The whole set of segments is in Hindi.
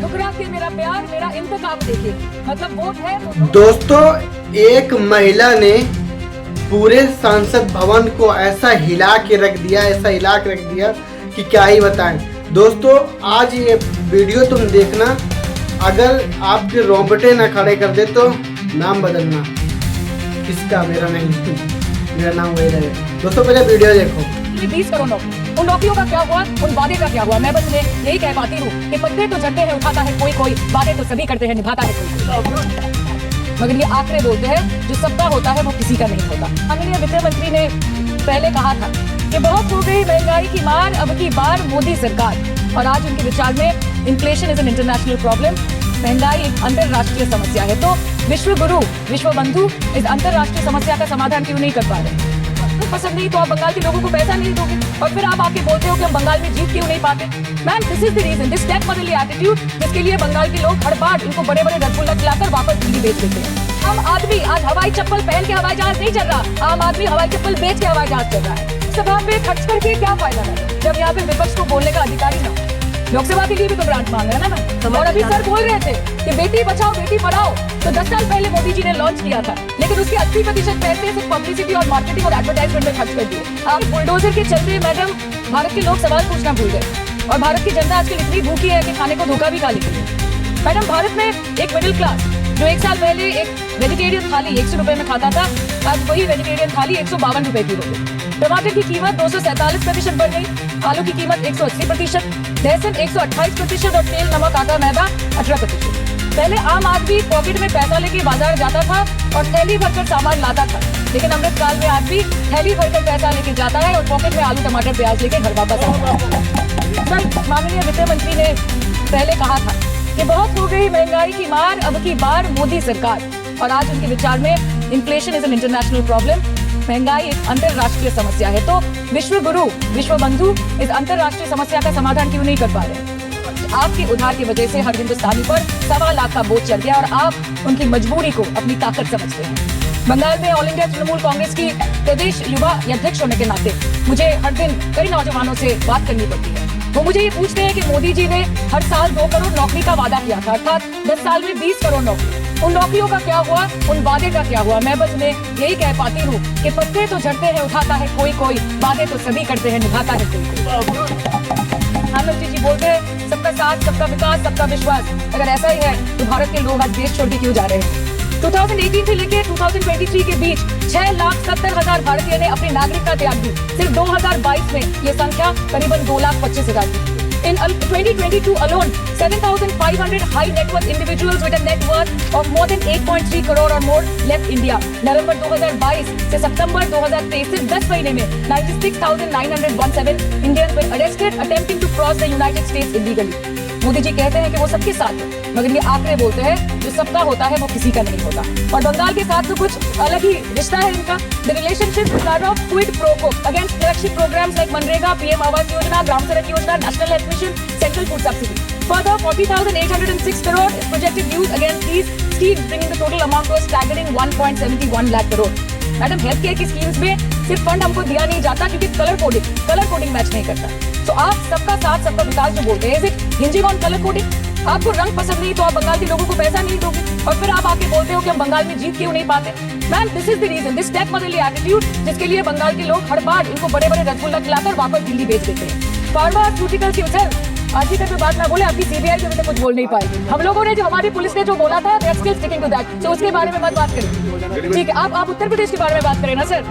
ठुकरा के मेरा प्यार मेरा इंतकाम देखे, मतलब वोट है तो। दोस्तों, एक महिला ने पूरे संसद भवन को ऐसा हिला के रख दिया कि क्या ही बताएं। दोस्तों, आज ये वीडियो तुम देखना, अगर आपके रोंगटे ना खड़े कर दे तो नाम बदलना। किसका? मेरा नहीं, मेरा नाम वही रहेगा। दोस्तों, पहले वीडियो देखो। 20 करोड़ नौकरी, उन नौकरियों का क्या हुआ, उन वादे का क्या हुआ? मैं बस यही कह पाती हूँ कि पत्ते तो झड़ते हैं उठाता है कोई, वादे तो सभी करते हैं निभाता है कोई। मगर ये आंकड़े बोलते हैं जो सबका होता है वो किसी का नहीं होता। माननीय वित्त मंत्री ने पहले कहा था कि बहुत हो गई महंगाई की मार, अब की बार मोदी सरकार। और आज उनके विचार में inflation is an international problem, महंगाई एक अंतरराष्ट्रीय समस्या है। तो विश्व गुरु विश्व बंधु इस अंतरराष्ट्रीय समस्या का समाधान क्यों नहीं कर पा रहे? पसंद नहीं तो आप बंगाल के लोगों को पैसा नहीं दोगे, और फिर आप आके बोलते हो कि हम बंगाल में जीत क्यों नहीं पाते। Ma'am, this is the reason, this step motherly attitude, जिसके लिए बंगाल के लोग हर बार इनको बड़े बड़े रसगुल्ला खिलाकर वापस दिल्ली बेच देते हैं। आम आदमी आज हवाई चप्पल पहन के हवाई जहाज नहीं चल रहा, आम आदमी हवाई चप्पल बेच के हवाई जहाज चल रहा है। सभा में खर्च करके क्या फायदा है जब यहाँ पे विपक्ष को बोलने का अधिकारी ना। लोकसभा के लिए भी तो ग्रांट मांग रहे हैं ना। और अभी सर बोल रहे थे कि बेटी बचाओ बेटी पढ़ाओ, तो 10 साल पहले मोदी जी ने लॉन्च किया था, लेकिन उसके 80% पैसे सिर्फ पब्लिसिटी और मार्केटिंग और एडवर्टाइजमेंट में खर्च कर दिए। आप बुलडोजर के चलते मैडम भारत के लोग सवाल पूछना भूल गए, और भारत की जनता आजकल इतनी भूखी है कि खाने को धोखा भी खा लेती है। मैडम, भारत में एक मिडिल क्लास जो 1 साल पहले एक वेजिटेरियन थाली 100 रुपए में खाता था, आज वही वेजिटेरियन थाली 152 रुपए की हो गई। टमाटर की कीमत 247% बढ़ गई, आलू की कीमत 180%, लहसुन 128% और तेल नमक आटा मैदा 18%। पहले आम आदमी पॉकेट में पैसा लेके बाजार जाता था और थैली भरकर सामान लाता था, लेकिन अमृतकाल में आदमी थैली भरकर पैसा लेके जाता है और पॉकेट में आलू टमाटर प्याज लेके घर वापस आता है। माननीय वित्त मंत्री ने पहले कहा था कि बहुत हो गई महंगाई की मार, अब की बार मोदी सरकार। और आज उनके विचार में inflation is an international problem, महंगाई एक अंतरराष्ट्रीय समस्या है। तो विश्व गुरु विश्व बंधु इस अंतरराष्ट्रीय समस्या का समाधान क्यों नहीं कर पा रहे? आपके उधार की वजह से हर हिंदुस्तानी पर 1.25 लाख का बोझ चढ़ गया और आप उनकी मजबूरी को अपनी ताकत समझते हैं। बंगाल में ऑल इंडिया तृणमूल कांग्रेस की प्रदेश युवा अध्यक्ष होने के नाते मुझे हर दिन कई नौजवानों से बात करनी पड़ती है। वो मुझे ये पूछते हैं कि मोदी जी ने हर साल 2 करोड़ नौकरी का वादा किया था, अर्थात 10 साल में 20 करोड़ नौकरी। उन नौकरियों का क्या हुआ, उन वादे का क्या हुआ? मैं बस उन्हें यही कह पाती हूँ कि पत्ते तो झड़ते हैं उठाता है कोई, वादे तो सभी करते हैं निभाता है कोई। प्रधानमंत्री जी बोलते हैं सबका साथ, सबका विकास, सबका विश्वास। अगर ऐसा ही है तो भारत के लोग आज देश छोड़ के क्यों जा रहे हैं? 2018 से लेकर 2023 के बीच 6,70,000 भारतीय ने अपनी नागरिकता त्याग दी। सिर्फ 2022 में ये संख्या करीबन 2,25,000 थी। In 2022 alone, 7,500 high net worth individuals with a net worth of more than 8.3 crore or more left India. नवंबर 2022 से सितंबर 2023 सिर्फ 10 महीने में 96,917 Indians were arrested attempting to cross the United States illegally. Modi ji कहते हैं कि वो सबके साथ है, मगर ये आंकड़े बोलते हैं जो सबका होता है वो किसी का नहीं होता। और बंगाल के साथ तो कुछ अलग ही रिश्ता है इनका। The relationship is that of quid pro quo against flagship programs like MNREGA, PM Awas Yojana, ग्राम सड़क योजना, national health mission, central food subsidy. Further, 40,806 crore is projected use against these schemes, bringing the total amount to a staggering 1.71 lakh crore. Madam, health care की स्कीम्स में सिर्फ फंड हमको दिया नहीं जाता क्योंकि कलर कोडिंग मैच नहीं करता। तो आप सबका साथ सबका विकास जो बोलते हैं, is it hinging on colour coding? आपको रंग पसंद नहीं तो आप बंगाल के लोगों को पैसा नहीं दोगे, और फिर आप आके बोलते हो कि हम बंगाल में जीत क्यों नहीं पाते। Ma'am, this is the reason, this step motherly attitude, जिसके लिए बंगाल के लोग हर बार इनको बड़े बड़े रसगुल्ला खिलाकर वापस दिल्ली बेच देते हैं। फार्मास्यूटिकल्स की उछल आज ही तक में बात ना बोले, आपकी सीबीआई भी कुछ बोल नहीं पाएगी। हम लोगों ने जो हमारी पुलिस ने जो बोला था, we are still sticking to that, तो उसके बारे में मत बात करें, ठीक है? आप उत्तर प्रदेश के बारे में बात करें ना sir.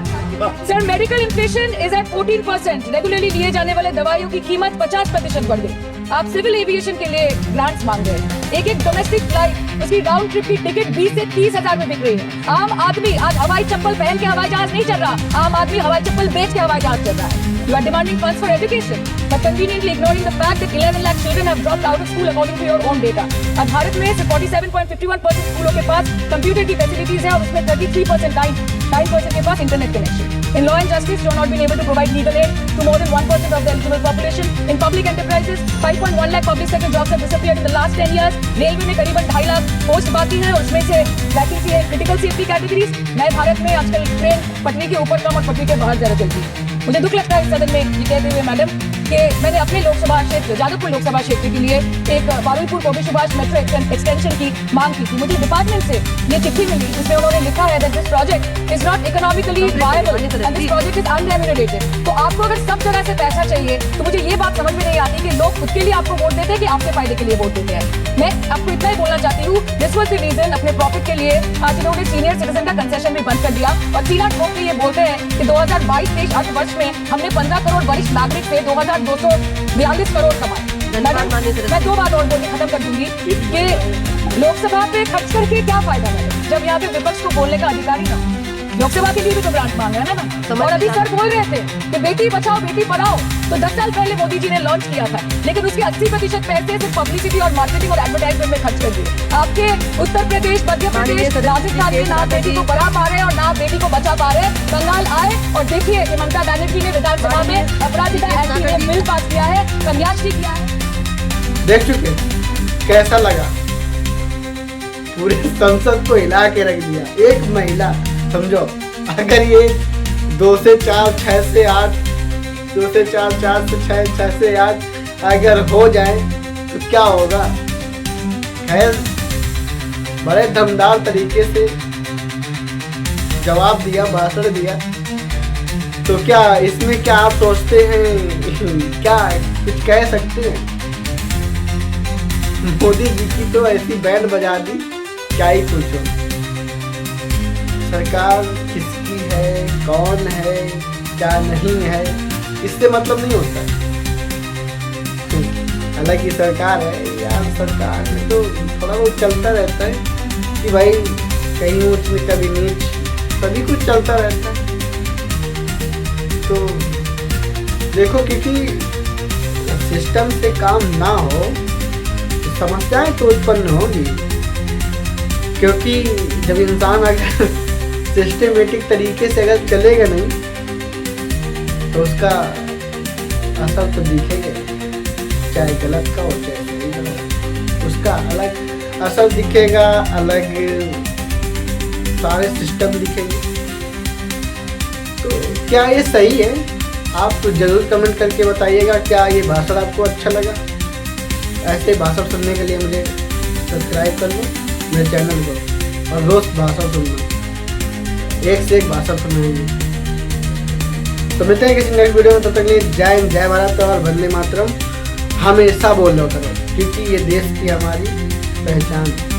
Sir, medical inflation is at 14%। Regularly लिए जाने वाले दवाइयों की कीमत 50% बढ़ गई। आप सिविल एविएशन के लिए ग्रांट्स मांग रहे हैं। एक डोमेस्टिक फ्लाइट, उसकी राउंड ट्रिप की टिकट 20 से 30,000 में बिक रही है। आम आदमी आज हवाई चप्पल पहन के हवाई जहाज नहीं चल रहा, आम आदमी हवाई चप्पल बेच के हवाई जहाज चल रहा है। You are demanding funds for education, but conveniently ignoring the fact that 11 lakh children have dropped out of school according to your own data. अब भारत में सिर्फ 47.51% स्कूलों के पास कंप्यूटर की फैसिलिटीज है और उसमें 33% के पास internet connection. In law and justice, you are not been able to provide legal aid to more than 1% of the eligible population. In public enterprises, 5.1 lakh public sector jobs have disappeared in the last 10 years. Railway में करीबन 2.5 लाख पोस्ट बाकी है और उसमें से वैकेंसी है क्रिटिकल सेफ्टी कैटेगरीज। नए भारत में आजकल ट्रेन पटरी के ऊपर कम और पटरी के बाहर ज्यादा चलती है। मुझे दुख लगता है इस सदन में ये कहते हुए मैडम कि मैंने अपने लोकसभा क्षेत्र जादवपुर लोकसभा क्षेत्र के लिए एक पारुलपुर गोपी सुभाष मेट्रो एक्सटेंशन की मांग की थी। मुझे डिपार्टमेंट से ये चिट्ठी मिली जिसमें उन्होंने लिखा है that this project is not economically viable and this project is unremunerated. तो आपको अगर सब जगह से पैसा चाहिए तो मुझे ये बात समझ में नहीं आती कि लोग खुद के लिए आपको वोट देते हैं कि आपके फायदे के लिए वोट देते हैं। मैं आपको इतना ही बोलना चाहती हूँ, दिस वाज द रीजन अपने प्रॉफिट के लिए आज इन्होंने सीनियर सिटीजन का कंसेशन भी बंद कर दिया और सीना ठोक के ये बोलते हैं कि 2022-23 अर्थ वर्ष में हमने 15 करोड़ वरिष्ठ नागरिक से 2242 करोड़ कमाए। मैं दो बात और बोल के खत्म कर दूंगी कि लोकसभा पे खर्च करके क्या फायदा है जब यहाँ पे विपक्ष को बोलने का अधिकार ही ना। लोकसभा के लिए भी तो ग्रांट मांग रहे हैं ना। और अभी सर बोल रहे थे कि बेटी बचाओ बेटी पढ़ाओ तो 10 साल पहले मोदी जी ने लॉन्च किया था, लेकिन उसके 80% पैसे सिर्फ पब्लिसिटी और मार्केटिंग और एडवर्टाइजमेंट में खर्च कर दिए। आपके उत्तर प्रदेश, मध्य प्रदेश, राजस्थान में ना बेटी को पढ़ा पा रहे और ना बेटी को बचा पा रहे। बंगाल आए और देखिए कि ममता बनर्जी ने विधानसभा में अपराजिता एक्ट में बिल पास किया है, कन्याश्री किया है। देख चुके कैसा लगा, पूरे संसद को हिला के रख दिया। एक महिला समझो, अगर ये 2 से 4, 6 से 8, 2 से 4, 4 से 6, 6 से 8 अगर हो जाए तो क्या होगा। खैर बड़े दमदार तरीके से जवाब दिया, भाषण दिया। तो क्या इसमें क्या आप सोचते हैं, क्या कुछ कह सकते हैं? मोदी जी की तो ऐसी बैंड बजा दी, क्या ही पूछो। सरकार किसकी है, कौन है, क्या नहीं है, इससे मतलब नहीं होता। हालांकि सरकार है यार, सरकार में तो थोड़ा बहुत चलता रहता है कि भाई कहीं ऊंच में कभी नीच, सभी कुछ चलता रहता है। तो देखो, क्योंकि सिस्टम से काम ना हो तो समस्याएं तो उत्पन्न होगी। क्योंकि जब इंसान अगर सिस्टमेटिक तरीके से अगर चलेगा नहीं तो उसका असर तो दिखेगा, चाहे गलत का हो चाहे सही का हो, उसका अलग असर दिखेगा, अलग सारे सिस्टम दिखेंगे। तो क्या ये सही है? आप तो जरूर कमेंट करके बताइएगा क्या ये भाषण आपको अच्छा लगा। ऐसे भाषण सुनने के लिए मुझे सब्सक्राइब कर लो मेरे चैनल को, और रोज भाषण सुनना, एक से एक भाषा सुनाएंगे। तो मिलते हैं किसी नेक्स्ट वीडियो में, तब तक के लिए जय हिंद, जय भारत और वंदे मातरम हमेशा बोल लो करो, क्योंकि ये देश की हमारी पहचान है।